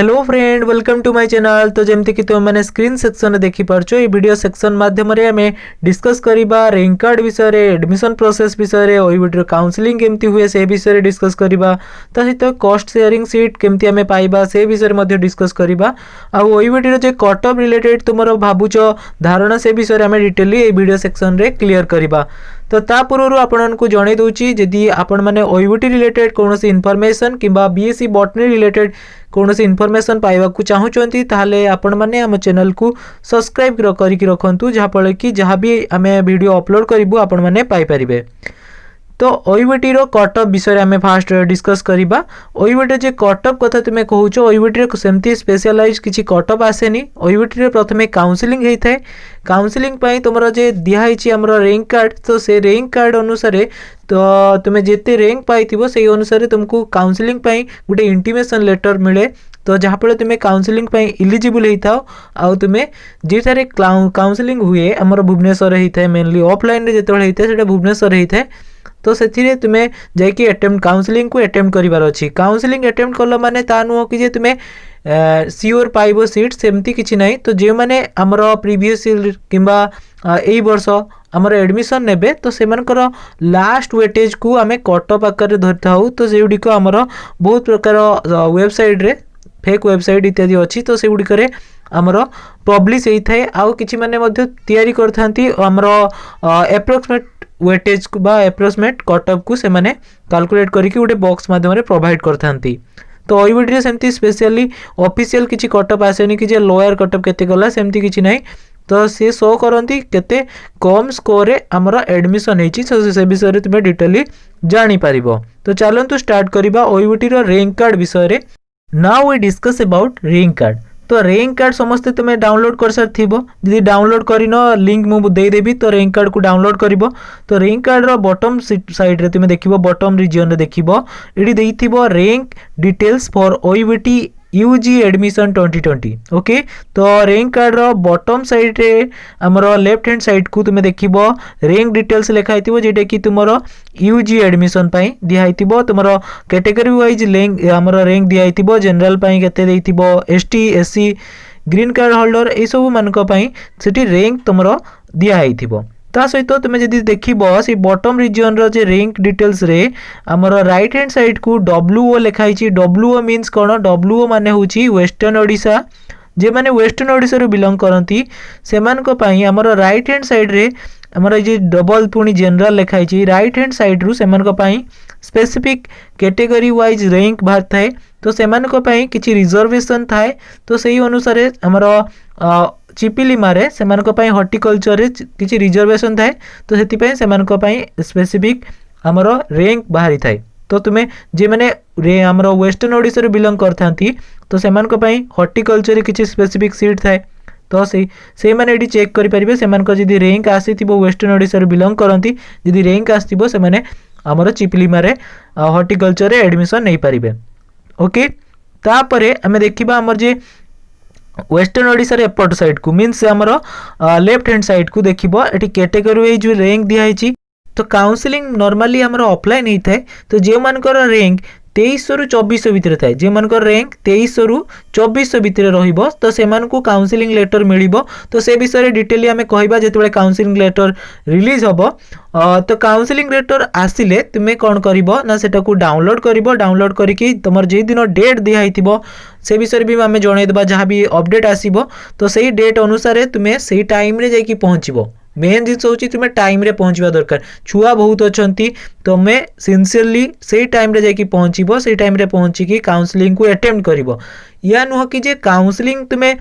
Hello friend, welcome to my channel. तो जमती कि तुम मैंने स्क्रीन सेक्शन देखि पारछो, ये वीडियो सेक्शन माध्यम रे हमें डिस्कस करिबा रैंक कार्ड विषय रे, एडमिशन प्रोसेस विषय रे, ओई वीडियो काउंसलिंग केमती हुए से विषय रे डिस्कस करिबा। ता सहित कॉस्ट शेयरिंग सीट केमती हमें पाइबा से विषय रे मध्ये डिस्कस करिबा। आ ओई वीडियो जे कट ऑफ रिलेटेड तुमरो भाबुचो धारणा से विषय रे हमें डिटेली ए वीडियो सेक्शन रे क्लियर करिबा। तो ता पूर्व आपण को जणाई दूची, जदि आपण माने ओईवीटी रिलेटेड कोनोसी इन्फॉर्मेशन किबा बीएससी बॉटनी रिलेटेड कोनोसी इन्फॉर्मेशन पाइबा को चाहूचंती, ताहले आपण माने हम चैनल को सब्सक्राइब करिक रखंतु, जहा फल कि जहा भी हमें वीडियो अपलोड करिवु आपण माने पाई परिबे। तो ओईवीटी रो कट ऑफ विषय आम फास्ट डिस्कस करवा। ओईवीटी जे कट ऑफ कथा तुम्हें कहूच, ओईवीटी सेमती स्पेशलाइज किसी कट ऑफ आसेनी। ओईवीटी प्रथमे काउंसलिंग होता है। काउंसलिंग तुम जे दिखाई आम रैंक कार्ड, तो से रैंक कार्ड अनुसार तो तुम्हें जिते रैंक पाई से अनुसार तुमको काउंसलिंग गोटे इंटीमेशन लेटर मिले। तो जहाँफल तुम्हें काउंसलिंग इलिजिबल होता आउ तुम्हें जिठारे काउंसलिंग हुए आमर भुवनेश्वर होता है, मेनली ऑफलाइन रे जेतेबेले होता है भुवनेश्वर होता है। तो से तुम्हें जाकि अटेम्प्ट काउंसलिंग को अटेम्प्ट करिवार अछि। काउंसलिंग अटेम्प्ट कल माने ता नुह कि जे तुम्हें सियोर पाइबो सीट, सेमती किछि नाही। तो जे माने हमर प्रीवियस किंबा एई वर्ष हमर एडमिशन नेबे, तो सेमानकर लास्ट वेटेज को आमे कट ऑफ आकार धरता हूँ। तो से गुडिक हमर बहुत प्रकार वेबसाइट रे फेक वेबसाइट इत्यादि अच्छी। तो से गुडिक आमर पब्लिश होता है। आउ किछि माने मध्य तैयारी करथांती हमर एप्रोक्सीमेट वेटेज को बा एप्रोक्सीमेट कट ऑफ को से माने कैलकुलेट करके गोटे बॉक्स माध्यम रे प्रोवाइड करथांती। तो ओईवीटी रे सेमती स्पेशली ऑफिशियल किछि कट ऑफ आसेनी कि जे लोअर कट ऑफ केते गला, सेमती किछि नाही। तो से शो करंती केते कम स्कोर रे हमर एडमिशन हेछि, से विषय रे तुमे डिटेली जानि पारिबो। तो चलंतु स्टार्ट करिबा ओईवीटी रो रैंक कार्ड विषय रे। Now we discuss about rank card. तो रैंक कार्ड समस्ते तुम्हें डाउनलोड कर सारी। यदि डाउनलोड करन, लिंक मुझे देदेवी, तो रैंक कार्ड को डाउनलोड कर। तो रैंक कार्ड रो बॉटम साइड रे तुम्हें देखिबो, बॉटम रीजन रे देखिबो, एडी देइथिबो rank details for OEVT UG admission 2020। Okay, तो रैंक कार्ड रो बॉटम साइड रे हमर लेफ्ट हैंड साइड को तुम्हें देखिबो रैंक डिटेल्स लिखा हिथिबो, जेटा कि तुमरो यूजी एडमिशन पई दिया हिथिबो। तुमरो कैटेगरी वाइज रैंक हमर रैंक दिया हिथिबो, जनरल पई केते देइथिबो, ST SC green card holder ए सब मानक पई सेठी रैंक तुमरो दिया हिथिबो। ता सहित तुम्हें जदि देखिबो से बॉटम रीजन रो जे रैंक डिटेल्स रे हमर राइट हैंड साइड को डब्ल्यूओ लिखाई छी। डब्ल्यूओ मीन्स कोन? डब्ल्यूओ माने होची वेस्टर्न ओडिशा। जे माने वेस्टर्न ओडिशा रो बिलोंग करंती सेमानक पई हमर राइट हैंड साइड रे हमर जे डबल पुनी जनरल लिखाई छी, राइट हैंड साइड रु सेमानक पई स्पेसिफिक कैटेगरी वाइज रैंक बाहर थाए। तो सेमानक पई किछि रिजर्वेशन थाए। तो सेही अनुसार हमर चिपिलिमा रे सेमानक पई हॉर्टिकल्चर रे किछि रिजर्वेशन थाए। तो सेति पई सेमानक पई स्पेसिफिक हमर रैंक बाहरी थाए। तो तुम्हें जे माने रे हमर वेस्टर्न ओडिशा रे बिलोंग करथांती, तो सेमानक पई हॉर्टिकल्चर रे किछि स्पेसिफिक सीट थाए। तो से माने एडी चेक करि परिबे सेमानक जदि रैंक आसीथिबो वेस्टर्न ओडिशा रे बिलोंग करंती, जदि रैंक आसीथिबो से माने हमर चिपिलिमा रे हॉर्टिकल्चर रे एडमिशन नै परिबे। ओके, तापरे हमें देखिबा हमर जे वेस्टर्न ओडिशा रे एपट साइड को मीन्स हमर लेफ्ट हैंड साइड को देखिबो, एटी कैटेगरी वाइज जो रैंक दिया हिची। तो काउंसलिंग नॉर्मली हमर ऑफलाइन ही थाए। तो जे मानकर रैंक 2300 रु 2400 भितर थाए, जे मानकर रैंक 2300 रु 2400 भितर रहिबो, तो सेमान को काउंसलिंग लेटर मिलिबो। तो से विषय रे डिटेली हमें कहबा जेतेबेले काउंसलिंग लेटर रिलीज हबो। तो काउंसलिंग लेटर आसिले तुम्हें कौन करिबो ना सेटा को डाउनलोड करिबो। डाउनलोड करिकि तुमर जे दिन डेट दिया हिथिबो से विषय भी आमे जणाई देबा, जहाँ भी अपडेट आसीबो। तो सही डेट अनुसार तुम्हें सही टाइम रे जाई कि पहुंचबो। मेन जिस होची तुम्हें टाइम रे पहुंचवा दरकार। छुआ बहुत अछंती, तुम्हें सिंसियरली सही टाइम रे जाई पहुंचबो, सही टाइम रे पहुंची कि काउंसलिंग को अटेम्प्ट करिवो। या नुह कि जे काउंसलिंग तुम्हें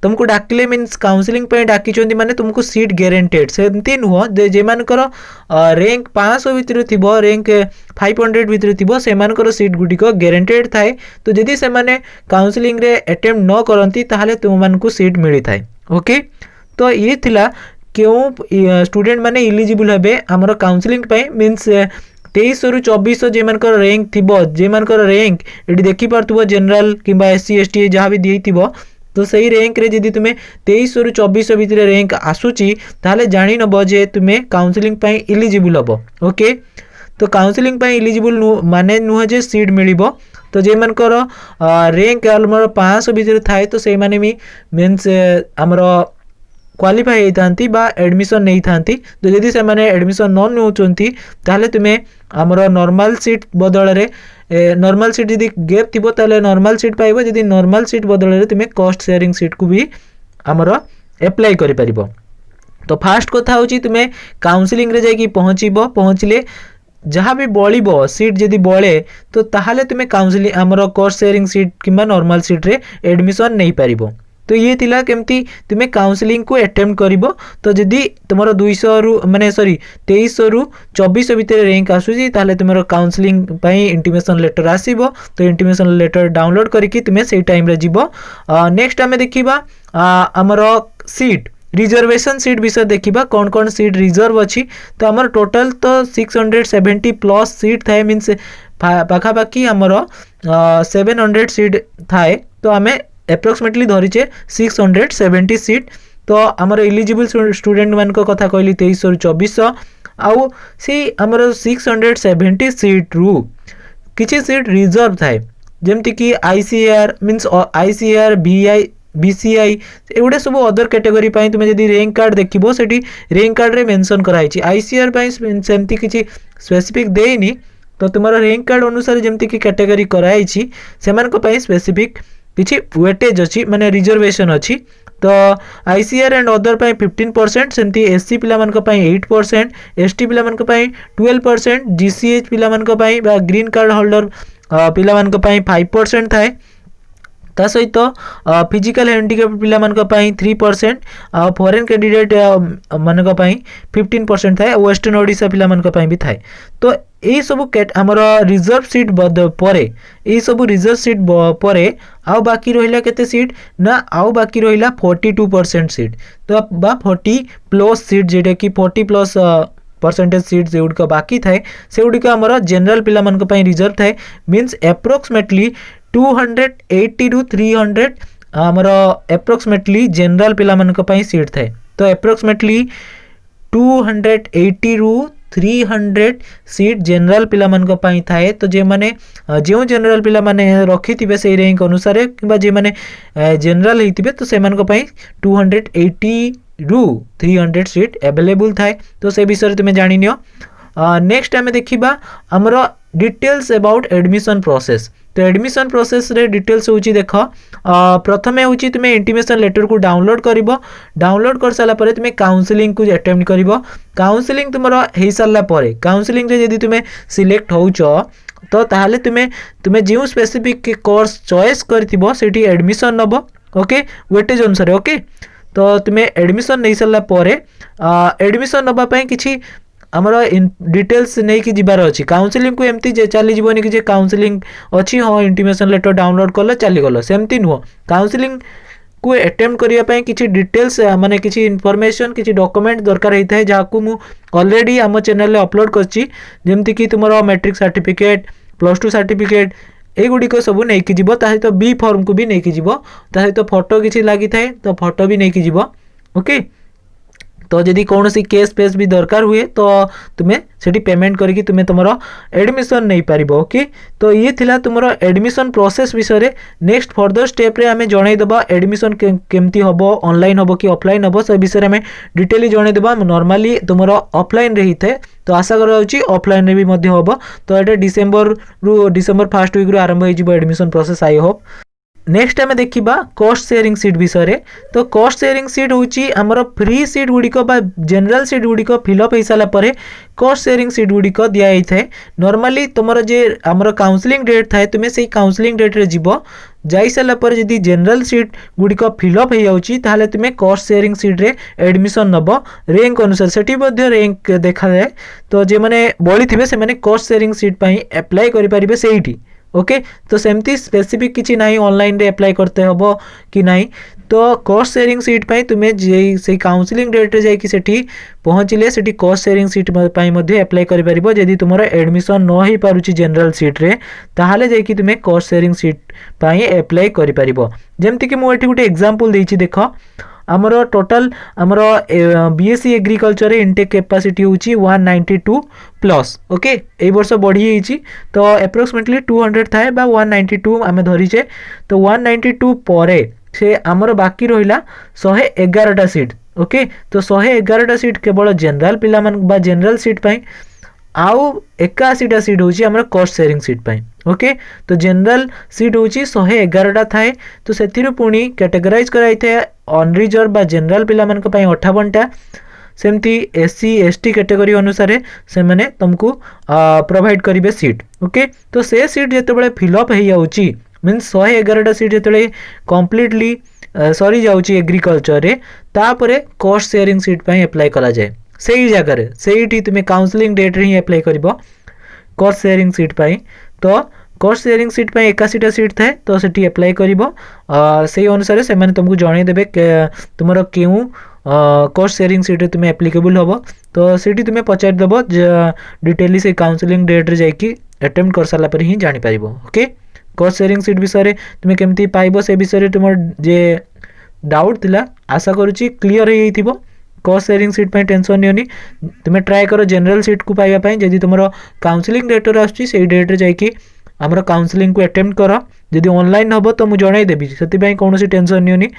तुमको डाकिले मीन्स काउंसलिंग पे डाकी चंदी माने तुमको सीट गारंटेड, सेमती नुह जे मानकर रैंक 500 भितर थिबो, रैंक 500 भितर थिबो, से मानकर सीट गुडी को गारंटेड थाए। तो जदि से माने काउंसलिंग रे अटेम्प्ट न करंती ताहाले तुम मानकु सीट मिली थाए। ओके, तो ये थिला क्यों स्टूडेंट माने इलिजिबल हेबे हमर काउंसलिंग पे मीन्स 2300 रु 2400 जे मानकर रैंक थिबो, जे मानकर रैंक एडी देखि पारथुबो जनरल किंबा एससी एसटी जहाँ भी दिए थिबो। तो सही रैंक रे जदि तुम्हें 2300 रु 2400 भितर रैंक आसुची, ताहले जानि नबो जे तुम्हें काउंसलिंग पे इलिजिबल हबो। ओके, तो काउंसलिंग पे इलिजिबल माने नुह जे सीट मिलिबो। तो जे मनकर रैंक आमर 500 भितर थाए तो से माने भी मीन्स आमर क्वालिफाई होती बा एडमिशन नहीं थांती। तो जदि से माने एडमिशन न नौचंती ताहले तुमे आमर नॉर्मल सीट बदल रे नॉर्मल सीट जदि गैप थिबो ताहले नॉर्मल सीट पाइबो, जदि नॉर्मल सीट बदल रे तुमे कॉस्ट शेयरिंग सीट को भी आमर अप्लाई करि परिबो। तो फास्ट कथा होची तुमे काउंसलिंग रे जाई कि पहुँचले जहाँ भी बड़ो सीट जदि बड़े तो ताहले तुमे काउंसलिंग आमर कॉस्ट शेयरिंग सीट किंबा नॉर्मल सीट रे एडमिशन नहीं पारिबो। तो ये थिला केमती तुमे काउंसलिंग को अटेम्प्ट करिवो। तो जदि तुमरो 200 रु माने सॉरी 2300 रु 2400 भितर रैंक आसुची ताहले तुमरो काउंसलिंग पई इंटीमेशन लेटर आसीबो। तो इंटीमेशन लेटर डाउनलोड करिकि तुमे सेई टाइम रे जिवो। नेक्स्ट आमे देखिबा हमरो सीट रिजर्वेशन सीट विषय देखिबा कौन कौन सीट रिजर्व अच्छी। तो आमर टोटल तो 670 प्लस सीट थाए मीन्स पाखापाखि आमर 700 सीट थाए। तो आमे एप्रोक्सीमेटली धरीचे 670 सीट। तो आमर एलिजिबल स्टूडेंट मान कथा कहली 2300 रु 2400 आउ सी आमर 670 सीट रु किछि सीट रिजर्व थाए जेमति कि ICR means ICR VI BCI एगुड़ा सब अदर कैटेगरी पाई तुम जब रैंक कार्ड देखो सेठी रैंक कार्ड रे मेंशन कराई आईसीआर पाई सेमती किछि स्पेसिफिक देनी। तो तुम रैंक कार्ड अनुसार जमती कि कैटेगरी कराई सेमानक पई स्पेसिफिक किछि वेटेज अच्छी माने रिजर्वेशन अच्छी। तो आईसीआर एंड अदर पाई 15% सेमती एससी पिला मानक पई 8%, एसटी पिला मानक पई 12%, जीसीएच पिला मानक पई बा ग्रीन कार्ड होल्डर पिला मानक पई 5% थाए। ता सहित फिजिकल हैंडिकैप पिला मानक पई 3%, फॉरेन कैंडिडेट मानक पई 15% थाए, वेस्टर्न ओडिशा पिला मानक पई भी थाए। तो यही सब आमर रिजर्व सीट परे यही सब रिजर्व सीट परे आउ बाकी रहिला केते सीट ना आउ बाकी रहिला 42% सीट। तो बा 40 प्लस सीट जेटा कि 40 प्लस परसेंटेज सीट जो गुड़िक बाकी थाए से गुड़िक आमर जनरल पिला मानक पई रिजर्व थाए मीन्स एप्रोक्सीमेटली 280 रु 300 आमर एप्रोक्सीमेटली जनरल पिला मानक पई सीट थाए। तो एप्रोक्सीमेटली 280 रु 300 सीट जनरल पिला मानक पई थाए। तो जे माने जो जनरल पिला माने रखिथिबे से रैंक अनुसार किबा जे माने जनरल हेतिबे तो से मानक पई 280 रु 300 सीट अवेलेबल थाए। तो से विषय तुम जानि नियो। नेक्स्ट आमे देखिबा हमरो डिटेल्स अबाउट एडमिशन प्रोसेस। तो एडमिशन प्रोसेस रे डिटेल्स होची देख प्रथमे होची तुमे इंटीमेशन लेटर को डाउनलोड करिवो। डाउनलोड कर साला परे तुमे काउंसलिंग को अटेम्प्ट करिवो। काउंसलिंग तुमरो हेई साला परे काउंसलिंग रे जदी तुमे सिलेक्ट होउचो तो ताहले तुमे जो स्पेसिफिक कोर्स चॉइस करथिबो सेठी एडमिशन नबो। ओके वेटेज अनुसार। ओके तो तुमे एडमिशन नहीं साला परे एडमिशन नबा पई किछि आमर डिटेल्स नहीं कि जीवार अच्छी। काउंसलिंग को एमती चली जीवनी कि काउंसलिंग अच्छी हाँ इंटीमेशन लेटर डाउनलोड कल चलीगल सेमती नुह। काउंसलिंग को अटेम्प्ट करने किसी डिटेल्स माने किसी इनफॉरमेशन किसी डॉक्यूमेंट दरकार होता है जहाँ मु ऑलरेडी आम चैनल अपलोड करछि जेमती कि तुम मैट्रिक सर्टिफिकेट +2 सर्टिफिकेट एगुड़िक सब नहीं कि सहित बी फॉर्म को भी नहीं कि सहित फोटो किसी लगी थाए तो फोटो भी नहीं कि ओके। तो जदि कौन सी केस पेस भी दरकार हुए तो तुम्हें सेठी पेमेंट करके तुम्हें तुम एडमिशन नहीं पारिबो। ओके तो ये थिला तुमरो एडमिशन प्रोसेस विषय रे। नेक्स्ट फर्दर स्टेप रे आमे जणाई देबा एडमिशन केमती हबो ऑनलाइन हबो कि ऑफलाइन हबो से विषय रे आमे डिटेली जणाई देबा। नॉर्मली तुमरो ऑफलाइन रे ही थे तो आशा कराउची ऑफलाइन रे भी मध्य हबो। तो एटा डिसेंबर फर्स्ट वीक रो आरंभ होई जिवो admission process I hope. Next आमे देखिबा कॉस्ट शेयरिंग सीट विषय रे। तो कॉस्ट शेयरिंग सीट होची हमर फ्री सीट गुड़िक बा जनरल सीट गुड़िक फिलअप हो सारा पर कॉस्ट शेयरिंग सीट गुड़िक दिया थाए। नॉर्मली तुमर जे हमर काउंसलिंग डेट थाए तुम्हें से काउंसलिंग डेट रे जीवो जाई सारा पर जदि जनरल सीट गुड़िक फिलअप हो जाउची ताहले तुम्हें कॉस्ट शेयरिंग सीट रे एडमिशन नबो रैंक अनुसार सेठी मध्ये रैंक देखा जाए। तो जे माने बळी थिबे से माने कॉस्ट शेयरिंग सीट पई अप्लाई करि परिबे सेठी। ओके तो सेमती स्पेसिफिक किसी ना ऑनलाइन रे अप्लाई करते हबो कि नहीं। तो कॉस्ट शेयरिंग सीट पाई तुम्हें जे काउंसलिंग डेट रे जाई कि सेठी पहुँचले सेठी कॉस्ट शेयरिंग सीट पाई मध्ये अप्लाई करि परिबो। जदि तुमरा एडमिशन न होई पारुची जनरल सीट रे ताहाले जाई कि तुम्हें कॉस्ट शेयरिंग सीट पाई अप्लाई करि परिबो। जेमति कि मु एठी गुटे एग्जांपल देछि देखो आमर टोटल आमर बीएससी एग्रीकल्चर इनटेक कैपेसिटी होची 192 प्लस ओके ए वर्ष बढ़ी तो एप्रोक्सीमेटली 200 थाए बा 192 आम धरीचे तो 192 परे से आमर बाकी रहिला 111टा सीट ओके तो 111टा सीट केवल जनरल पिला बा जनरल सीट पाई आउ 81टा सीट होची आमर कॉस्ट शेयरिंग सीट पाई ओके तो जनरल सीट होची 111टा थाए तो सेथिरु पुणी कैटेगराइज कराई थे अनरिजर्व बा जनरल पिला मन पई 58टा सेमती एससी एसटी कैटेगरी अनुसार से मैंने तुमको प्रोवाइड करेंगे सीट ओके तो से सीट जिते फिलअप हो जाऊँगी मीन्स 111टा सीट जिते कम्प्लीटली सरी जाऊँगी एग्रीकल्चर रे तापरे कॉस्ट शेयरिंग सीट पाई अप्लाई करा जाए से ही जगह से तुम्हें काउंसलिंग डेट रे ही अप्लाई कर कॉस्ट शेयरिंग सीट पाई तो कॉस्ट शेयरिंग सीट पाई 81टा सीट थाए तो सेठी अप्लाई करिवो से अनुसार से माने तुमको जणाई देबे तुमरो केउ कॉस्ट शेयरिंग सीट तुम्हें एप्लिकेबल हम तो सीटी तुम्हें पचार देव डिटेली से काउंसलिंग डेट रे जाइकी अटेम्प्ट कर सारा ही जापर ओके कॉस्ट शेयरिंग सीट विषय तुम्हें केमती पाइब से विषय तुम जे डाउट थिला आशा करुच्ची क्लीयर हो कॉस्ट शेयरिंग सीट पे टेंशन नियोनी तुम्हें ट्राए करो जनरल सीट को पाइबा जदि तुम काउंसलिंग डेट आसुची से डेट रे जाइकी आमर काउंसलिंग को अटेम्प्ट कर जदि ऑनलाइन हम तो मुझे जनई देवी से कौन टेंशन नियोनी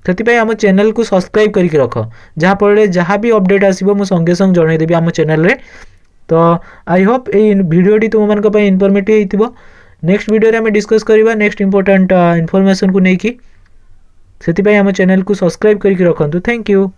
से आम चैनल को सब्सक्राइब करके रख जहाँफल जहाँ भी अपडेट आसो मुझे संगे संग जनईदेवी आम चैनल रे तो आई होप ये भिडियोटी तुम मान इनफॉर्मेटिव हो नेक्स्ट वीडियो आम डिस्कस करवा नेक्स्ट इंपोर्टेंट इनफॉरमेशन को लेकिन से आम चैनल को सब्सक्राइब करके रखु थैंक यू।